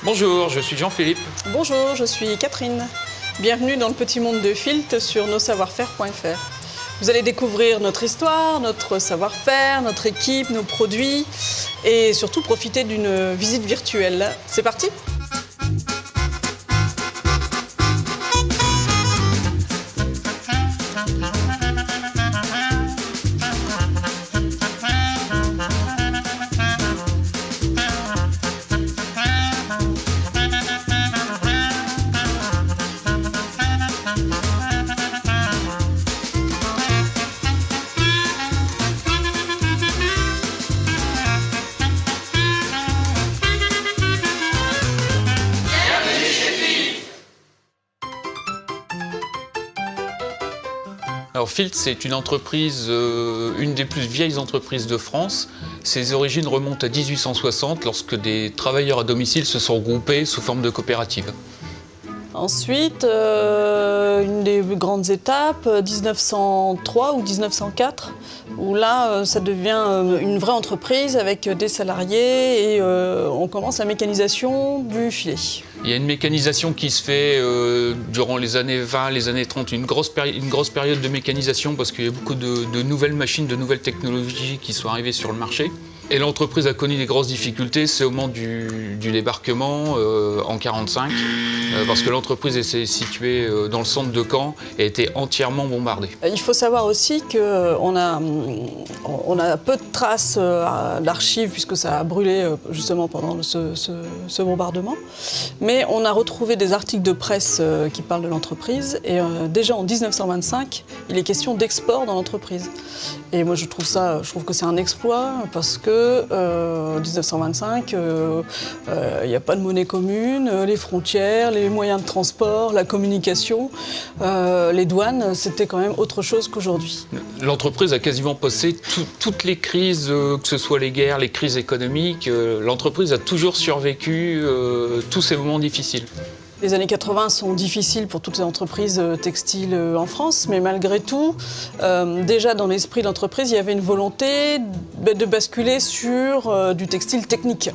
Bonjour, je suis Jean-Philippe. Bonjour, je suis Catherine. Bienvenue dans le petit monde de Filt sur nosavoirsfaire.fr. Vous allez découvrir notre histoire, notre savoir-faire, notre équipe, nos produits et surtout profiter d'une visite virtuelle. C'est parti ? Alors Filt, c'est une entreprise, une des plus vieilles entreprises de France. Ses origines remontent à 1860 lorsque des travailleurs à domicile se sont regroupés sous forme de coopérative. Ensuite, une des grandes étapes, 1903 ou 1904, où là, ça devient une vraie entreprise avec des salariés et on commence la mécanisation du filet. Il y a une mécanisation qui se fait durant les années 20, les années 30, une grosse période de mécanisation parce qu'il y a beaucoup de nouvelles machines, de nouvelles technologies qui sont arrivées sur le marché. Et l'entreprise a connu des grosses difficultés, c'est au moment du débarquement en 1945, parce que l'entreprise est située dans le centre de Caen et a été entièrement bombardée. Il faut savoir aussi qu'on a peu de traces d'archives puisque ça a brûlé justement pendant ce bombardement. Mais on a retrouvé des articles de presse qui parlent de l'entreprise et déjà en 1925, il est question d'export dans l'entreprise. Et moi je trouve que c'est un exploit parce que en 1925, il n'y a pas de monnaie commune, les frontières, les moyens de transport, la communication, les douanes, c'était quand même autre chose qu'aujourd'hui. L'entreprise a quasiment passé toutes les crises, que ce soit les guerres, les crises économiques. L'entreprise a toujours survécu tous ces moments difficiles. Les années 80 sont difficiles pour toutes les entreprises textiles en France, mais malgré tout, déjà dans l'esprit de l'entreprise, il y avait une volonté de basculer sur du textile technique.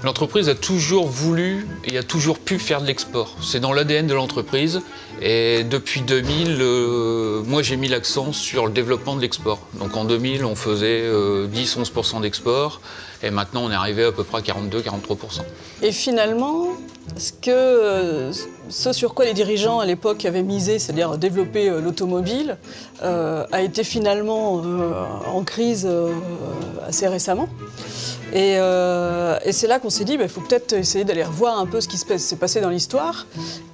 L'entreprise a toujours voulu et a toujours pu faire de l'export. C'est dans l'ADN de l'entreprise et depuis 2000, moi j'ai mis l'accent sur le développement de l'export. Donc en 2000, on faisait 10-11% d'export et maintenant on est arrivé à peu près à 42-43%. Et finalement, ce sur quoi les dirigeants à l'époque avaient misé, c'est-à-dire développer l'automobile, a été finalement en crise assez récemment. Et c'est là qu'on s'est dit, il faut peut-être essayer d'aller revoir un peu ce qui s'est passé dans l'histoire.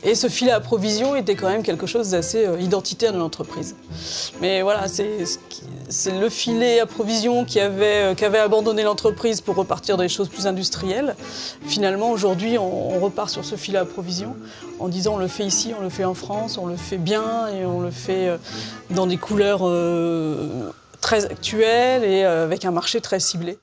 Et ce filet à provision était quand même quelque chose d'assez identitaire de l'entreprise. Mais voilà, c'est le filet à provision qui avait abandonné l'entreprise pour repartir dans des choses plus industrielles. Finalement, aujourd'hui, on repart sur ce filet à provision en disant on le fait ici, on le fait en France, on le fait bien et on le fait dans des couleurs très actuelles et avec un marché très ciblé.